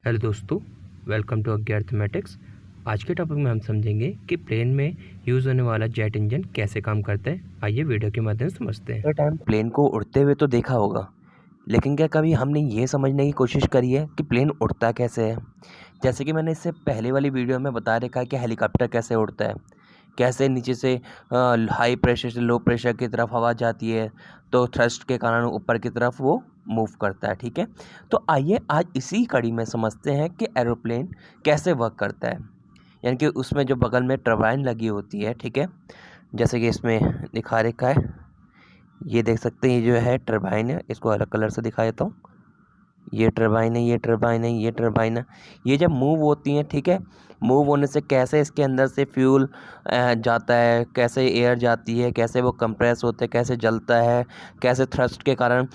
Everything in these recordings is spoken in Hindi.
हेलो दोस्तों, वेलकम टू अज्ञात अर्थमेटिक्स। आज के टॉपिक में हम समझेंगे कि प्लेन में यूज़ होने वाला जेट इंजन कैसे काम करता है। आइए वीडियो के माध्यम से समझते हैं। टाइम प्लेन को उड़ते हुए तो देखा होगा, लेकिन क्या कभी हमने ये समझने की कोशिश करी है कि प्लेन उड़ता कैसे है। जैसे कि मैंने इससे पहले वाली वीडियो में बता रखा है कि हेलीकॉप्टर कैसे उड़ता है, कैसे नीचे से हाई प्रेशर से लो प्रेशर की तरफ हवा जाती है तो थ्रस्ट के कारण ऊपर की तरफ वो मूव करता है। ठीक है, तो आइए आज इसी कड़ी में समझते हैं कि एरोप्लेन कैसे वर्क करता है। यानी कि उसमें जो बगल में टर्बाइन लगी होती है, ठीक है, जैसे कि इसमें दिखा रखा है, ये देख सकते हैं। ये जो है टरबाइन है, इसको अलग कलर से दिखा देता हूँ। ये टरबाइन है, ये टरबाइन है, ये टरबाइन है। ये जब मूव होती हैं, ठीक है, मूव होने से कैसे इसके अंदर से फ्यूल जाता है, कैसे एयर जाती है, कैसे वो कंप्रेस होते हैं, कैसे जलता है, कैसे थ्रस्ट के कारण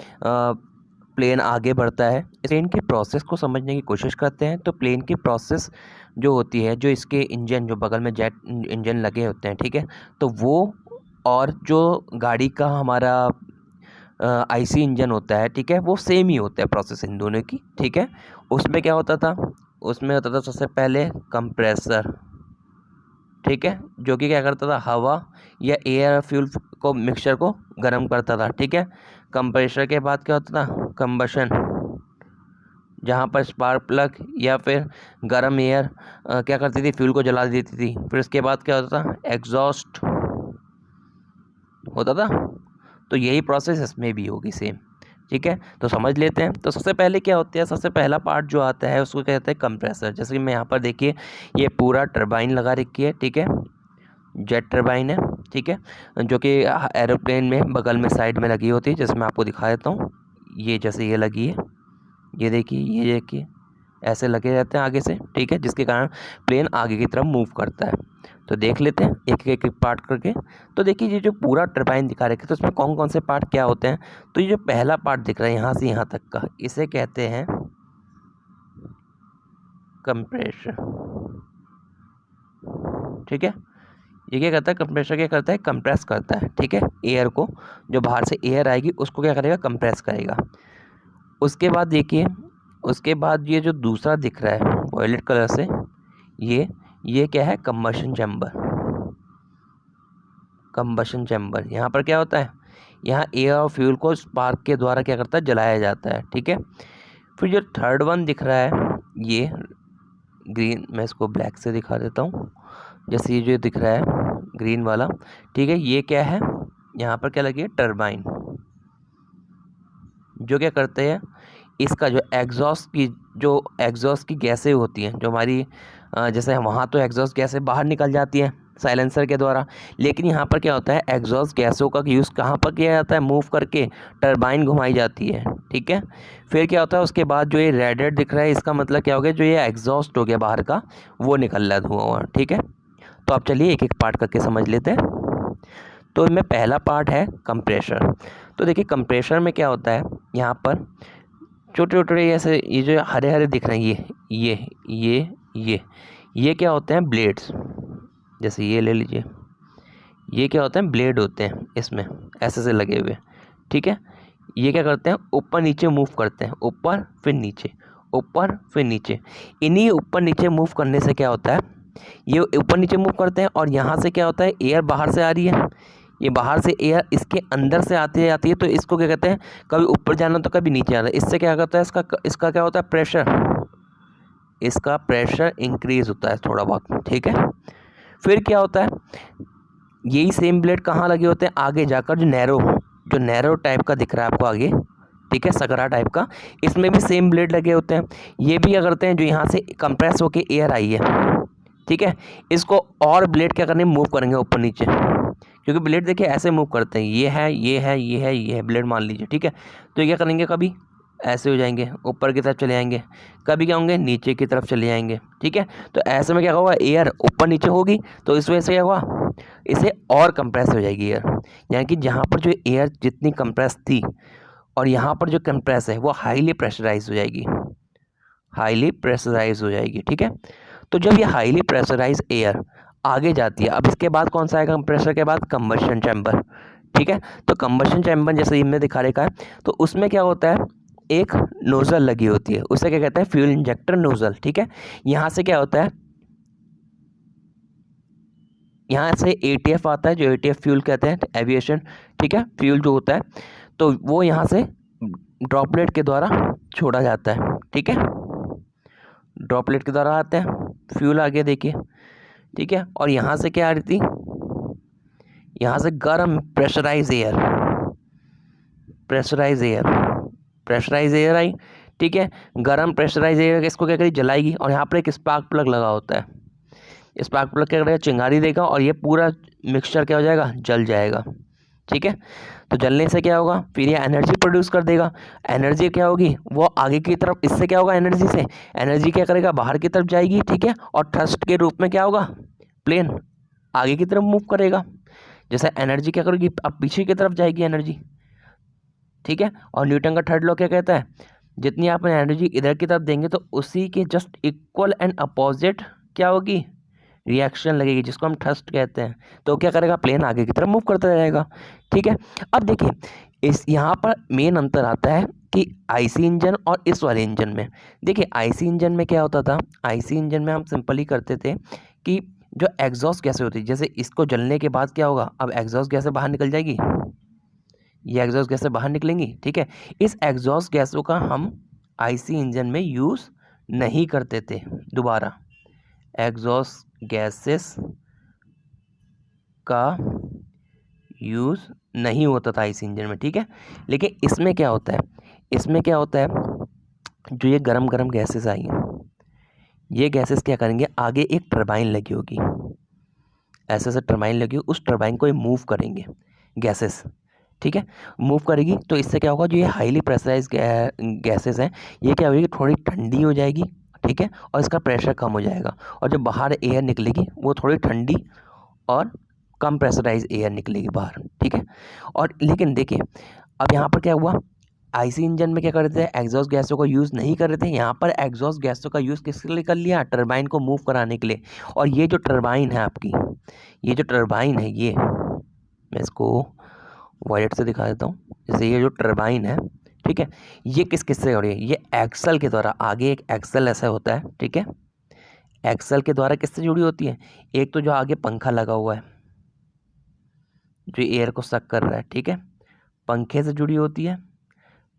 प्लेन आगे बढ़ता है। प्लेन की प्रोसेस को समझने की कोशिश करते हैं। तो प्लेन की प्रोसेस जो होती है, जो इसके इंजन जो बगल में जेट इंजन लगे होते हैं, ठीक है, तो वो और जो गाड़ी का हमारा आईसी इंजन होता है, ठीक है, वो सेम ही होता है प्रोसेस इन दोनों की। ठीक है, उसमें क्या होता था, उसमें होता था सबसे पहले कंप्रेसर, ठीक है, जो कि क्या करता था, हवा या एयर फ्यूल को मिक्सचर को गर्म करता था। ठीक है, कंप्रेसर के बाद क्या होता था, कंबशन, जहाँ पर स्पार्क प्लग या फिर गर्म एयर क्या करती थी, फ्यूल को जला देती थी। फिर उसके बाद क्या होता था, एग्जॉस्ट होता था। तो यही प्रोसेस इसमें भी होगी सेम। ठीक है, तो समझ लेते हैं। तो सबसे पहले क्या होता है, सबसे पहला पार्ट जो आता है उसको कहते हैं कंप्रेसर। जैसे कि मैं यहाँ पर देखिए, ये पूरा टरबाइन लगा रखी है, ठीक है, जेट टरबाइन है, ठीक है, जो कि एरोप्लेन में बगल में साइड में लगी होती है। जैसे मैं आपको दिखा देता हूँ, ये जैसे ये लगी है, ये देखिए, ये देखिए, ऐसे लगे रहते हैं आगे से, ठीक है, जिसके कारण प्लेन आगे की तरफ मूव करता है। तो देख लेते हैं एक एक पार्ट करके। तो देखिए, ये जो पूरा टरबाइन दिखा रखे तो उसमें कौन कौन से पार्ट क्या होते हैं। तो ये जो पहला पार्ट दिख रहा है यहाँ से यहाँ तक का, इसे कहते हैं कंप्रेसर। ठीक है, ये क्या करता है, कंप्रेसर क्या करता है, कंप्रेस करता है, ठीक है, एयर को, जो बाहर से एयर आएगी उसको क्या करेगा, कंप्रेस करेगा। उसके बाद देखिए, उसके बाद ये जो दूसरा दिख रहा है वॉयलेट कलर से, ये क्या है, कंबशन चैम्बर। कंबशन चैम्बर, यहाँ पर क्या होता है, यहाँ एयर और फ्यूल को स्पार्क के द्वारा क्या करता है, जलाया जाता है। ठीक है, फिर जो थर्ड वन दिख रहा है, ये ग्रीन, मैं इसको ब्लैक से दिखा देता हूँ। जैसे ये जो दिख रहा है ग्रीन वाला, ठीक है, ये क्या है, यहाँ पर क्या लगी है, टरबाइन, जो क्या करते हैं, इसका जो एग्जॉस्ट की गैसें होती हैं, जो हमारी जैसे वहाँ तो एग्जॉस्ट गैसें बाहर निकल जाती हैं साइलेंसर के द्वारा, लेकिन यहाँ पर क्या होता है, एग्जॉस्ट गैसों का यूज़ कहाँ पर किया जाता है, मूव करके टरबाइन घुमाई जाती है। ठीक है, फिर क्या होता है, उसके बाद जो ये रेडेड दिख रहा है, इसका मतलब क्या हो गया, जो ये एग्जॉस्ट हो गया बाहर का, वो निकल रहा है धुआं हुआ। ठीक है, तो आप चलिए एक एक पार्ट करके समझ लेते हैं। तो इनमें पहला पार्ट है कंप्रेशर। तो देखिए, कंप्रेशर में क्या होता है, यहाँ पर छोटे छोटे ऐसे ये जो हरे हरे दिख रहे हैं, ये क्या होते हैं, ब्लेड्स। जैसे ये ले लीजिए, ये क्या होते हैं, ब्लेड होते हैं इसमें ऐसे से लगे हुए। ठीक है, ये क्या करते हैं, ऊपर नीचे मूव करते हैं, ऊपर फिर नीचे, ऊपर फिर नीचे। इन्हीं ऊपर नीचे मूव करने से क्या होता है, ये ऊपर नीचे मूव करते हैं और यहाँ से क्या होता है, एयर बाहर से आ रही है, ये बाहर से एयर इसके अंदर से आती जाती है। तो इसको क्या कहते हैं, कभी ऊपर जाना तो कभी नीचे जाना। इससे क्या करता है, इसका क्या होता है, प्रेशर, इसका प्रेशर इंक्रीज होता है थोड़ा बहुत। ठीक है, फिर क्या होता है, यही सेम ब्लेड कहाँ लगे होते हैं, आगे जाकर जो नैरो टाइप का दिख रहा है आपको आगे, ठीक है, सकरा टाइप का, इसमें भी सेम ब्लेड लगे होते हैं। ये भी क्या करते हैं, जो यहाँ से कंप्रेस होके एयर आई है, ठीक है, इसको और ब्लेड क्या करेंगे, मूव करेंगे ऊपर नीचे, क्योंकि ब्लेड देखिए ऐसे मूव करते हैं, ये है, ये है, ये है, ये है ब्लेड मान लीजिए। ठीक है, तो ये क्या करेंगे, कभी ऐसे हो जाएंगे, ऊपर की तरफ चले जाएंगे, कभी क्या होंगे, नीचे की तरफ चले जाएंगे। ठीक है, तो ऐसे में क्या होगा, एयर ऊपर नीचे होगी, तो इस वजह से क्या होगा, इसे और कंप्रेस हो जाएगी एयर। यानी कि जहाँ पर जो एयर जितनी कंप्रेस थी और यहाँ पर जो कंप्रेस है वो हाईली प्रेशराइज हो जाएगी, हाईली प्रेशराइज हो जाएगी। ठीक है, तो जब ये हाईली प्रेशराइज एयर आगे जाती है, अब इसके बाद कौन सा आएगा, कंप्रेसर के बाद कंबशन चैम्बर। ठीक है, तो कंबशन चैम्बर जैसे इनमें दिखा रखा है, तो उसमें क्या होता है, एक नोज़ल लगी होती है, उसे क्या कहते हैं, फ्यूल इंजेक्टर नोज़ल। ठीक है, यहाँ से क्या होता है, यहाँ से एटीएफ आता है, जो एटीएफ फ्यूल कहते हैं, एविएशन, ठीक है, फ्यूल जो होता है, तो वो यहाँ से ड्रॉपलेट के द्वारा छोड़ा जाता है। ठीक है, ड्रॉपलेट के द्वारा आते हैं फ्यूल, आगे देखिए। ठीक है, और यहाँ से क्या आ रही थी, यहाँ से गर्म pressurise air, pressurise air, pressurise air आई। ठीक है, गर्म प्रेशराइज एयर इसको क्या करी, जलाएगी, और यहाँ पर एक स्पार्क प्लग लगा होता है। स्पार्क प्लग क्या करेगा, चिंगारी देगा, और ये पूरा मिक्सचर क्या हो जाएगा, जल जाएगा। ठीक है, तो जलने से क्या होगा, फिर ये एनर्जी प्रोड्यूस कर देगा। एनर्जी क्या होगी, वो आगे की तरफ, इससे क्या होगा, एनर्जी से एनर्जी क्या करेगा, बाहर की तरफ जाएगी। ठीक है, और थ्रस्ट के रूप में क्या होगा, प्लेन आगे की तरफ मूव करेगा। जैसे एनर्जी क्या करेगी, अब पीछे की तरफ जाएगी एनर्जी। ठीक है, और न्यूटन का थर्ड लॉ क्या कहता है, जितनी आप एनर्जी इधर की तरफ देंगे तो उसी के जस्ट इक्वल एंड अपोजिट क्या होगी, रिएक्शन लगेगी, जिसको हम थ्रस्ट कहते हैं। तो क्या करेगा, प्लेन आगे की तरफ मूव करता जाएगा। ठीक है, अब देखिए इस यहाँ पर मेन अंतर आता है कि आईसी इंजन और इस वाले इंजन में। देखिए आईसी इंजन में क्या होता था, आईसी इंजन में हम सिंपली करते थे कि जो एग्जॉस्ट गैसें होती, जैसे इसको जलने के बाद क्या होगा, अब एग्जॉस्ट गैसें बाहर निकल जाएगी, ये एग्जॉस्ट गैसें बाहर निकलेंगी। ठीक है, इस एग्जॉस्ट गैसों का हम आईसी इंजन में यूज़ नहीं करते थे। दोबारा, एग्जॉस्ट गैसेस का यूज़ नहीं होता था आईसी इंजन में। ठीक है, लेकिन इसमें क्या होता है, इसमें क्या होता है, जो ये गरम गरम गैसेस आई हैं, ये गैसेस क्या करेंगे, आगे एक टरबाइन लगी होगी, ऐसे ऐसे टरबाइन लगी हो, उस टरबाइन को ये मूव करेंगे गैसेस। ठीक है, मूव करेगी, तो इससे क्या होगा, जो ये हाईली प्रेशराइज गैसेस हैं, ये क्या होगी, थोड़ी ठंडी हो जाएगी। ठीक है, और इसका प्रेशर कम हो जाएगा, और जो बाहर एयर निकलेगी वो थोड़ी ठंडी और कम प्रेशराइज एयर निकलेगी बाहर। ठीक है, और लेकिन देखिए अब यहाँ पर क्या हुआ, आईसी इंजन में क्या कर रहे थे, एग्जॉस्ट गैसों को यूज़ नहीं कर रहे थे, यहाँ पर एग्जॉस्ट गैसों का यूज़ किसके लिए कर लिया, टरबाइन को मूव कराने के लिए। और ये जो टरबाइन है आपकी, ये जो टरबाइन है, ये मैं इसको वायलेट से दिखा देता हूँ। जैसे ये जो टरबाइन है, ठीक है, ये किस से हो रही है, ये एक्सल के द्वारा, आगे एक एक्सल ऐसा होता है। ठीक है, एक्सल के द्वारा किससे जुड़ी होती है, एक तो जो आगे पंखा लगा हुआ है जो एयर को सक कर रहा है, ठीक है, पंखे से जुड़ी होती है,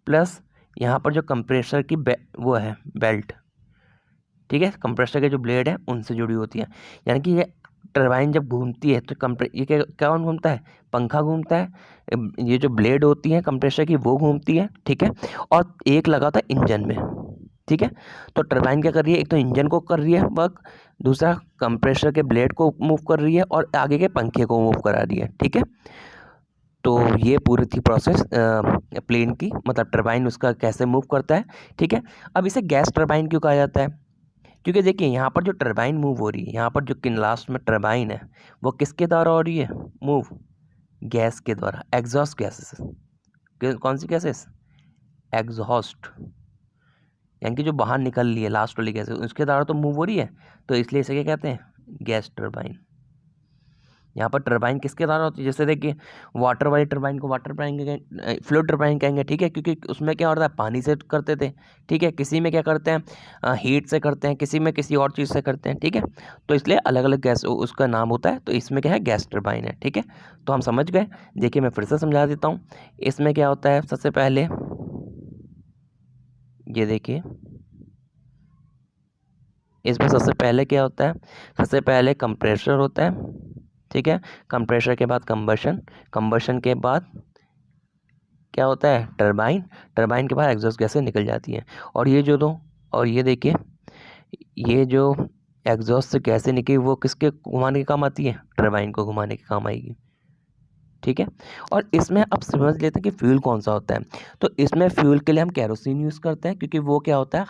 प्लस यहाँ पर जो कंप्रेसर की वो है बेल्ट, ठीक है, कंप्रेसर के जो ब्लेड है उनसे जुड़ी होती है। यानी कि ये टरबाइन जब घूमती है तो ये कौन घूमता है, पंखा घूमता है, ये जो ब्लेड होती है कंप्रेसर की वो घूमती है। ठीक है, और एक लगा था इंजन में। ठीक है, तो टरबाइन क्या कर रही है, एक तो इंजन को कर रही है वर्क, दूसरा कंप्रेसर के ब्लेड को मूव कर रही है, और आगे के पंखे को मूव करा रही है। ठीक है, तो ये पूरी थी प्रोसेस प्लेन की, मतलब टरबाइन उसका कैसे मूव करता है। ठीक है, अब इसे गैस टरबाइन क्यों कहा जाता है, क्योंकि देखिए यहाँ पर जो टरबाइन मूव हो रही है, यहाँ पर जो किन लास्ट में टरबाइन है वो किसके द्वारा हो रही है मूव, गैस के द्वारा, एग्जॉस्ट गैसेस। कौन सी गैसेस, एग्जॉस्ट, यानी कि जो बाहर निकल रही है लास्ट वाली गैसेस, उसके द्वारा तो मूव हो रही है, तो इसलिए इसे क्या कहते हैं, गैस टरबाइन। यहाँ पर टरबाइन किसके द्वारा होती है, जैसे देखिए वाटर वाली टरबाइन को वाटर टरबाइन कहेंगे, फ्लूइड टरबाइन कहेंगे। ठीक है, क्योंकि उसमें क्या होता है, पानी से करते थे। ठीक है, किसी में क्या करते हैं, हीट से करते हैं, किसी में किसी और चीज़ से करते हैं। ठीक है, तो इसलिए अलग अलग गैस उसका नाम होता है, तो इसमें क्या है, गैस टरबाइन है। ठीक है, तो हम समझ गए। देखिए मैं फिर से समझा देता हूँ, इसमें क्या होता है, सबसे पहले ये देखिए, इसमें सबसे पहले क्या होता है, सबसे पहले कंप्रेसर होता है। ठीक है, कंप्रेसर के बाद कंबशन, कंबशन के बाद क्या होता है, टरबाइन, टरबाइन के बाद एग्जॉस्ट गैसें निकल जाती हैं। और ये जो दो, और ये देखिए ये जो एग्जॉस्ट से गैसें निकली वो किसके घुमाने के काम आती है, टरबाइन को घुमाने के काम आएगी। ठीक है, और इसमें अब समझ लेते हैं कि फ्यूल कौन सा होता है। तो इसमें फ्यूल के लिए हम केरोसिन यूज़ करते हैं, क्योंकि वो क्या होता है,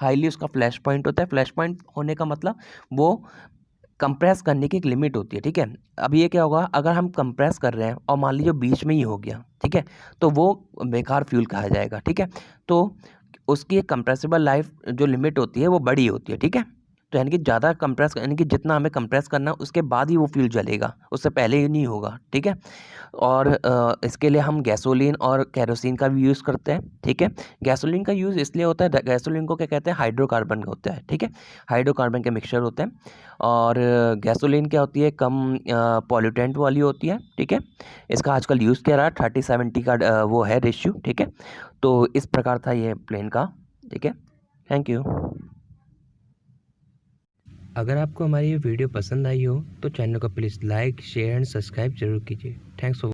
हाईली उसका फ्लैश पॉइंट होता है। फ्लैश पॉइंट होने का मतलब वो कंप्रेस करने की एक लिमिट होती है। ठीक है, अब ये क्या होगा, अगर हम कंप्रेस कर रहे हैं और मान लीजिए बीच में ही हो गया, ठीक है, तो वो बेकार फ्यूल कहा जाएगा। ठीक है, तो उसकी एक कंप्रेसिबल लाइफ जो लिमिट होती है वो बड़ी होती है। ठीक है, तो यानी कि ज़्यादा कंप्रेस यानी कि जितना हमें कंप्रेस करना है उसके बाद ही वो फ्यूल जलेगा, उससे पहले ही नहीं होगा, ठीक है। और इसके लिए हम गैसोलीन और केरोसिन का भी यूज़ करते हैं, ठीक है। गैसोलीन का यूज़ इसलिए होता है, गैसोलीन को क्या कहते हैं, हाइड्रोकार्बन होता है, ठीक है। हाइड्रोकार्बन के मिक्सचर होते हैं। और गैसोलीन क्या होती है, कम पॉल्यूटेंट वाली होती है, ठीक है। इसका आजकल यूज़ किया रहा है 30-70 का वो है रेशियो, ठीक है। तो इस प्रकार था ये प्लेन का, ठीक है। Thank you. अगर आपको हमारी ये वीडियो पसंद आई हो तो चैनल को please like share and subscribe जरूर कीजिए। Thanks for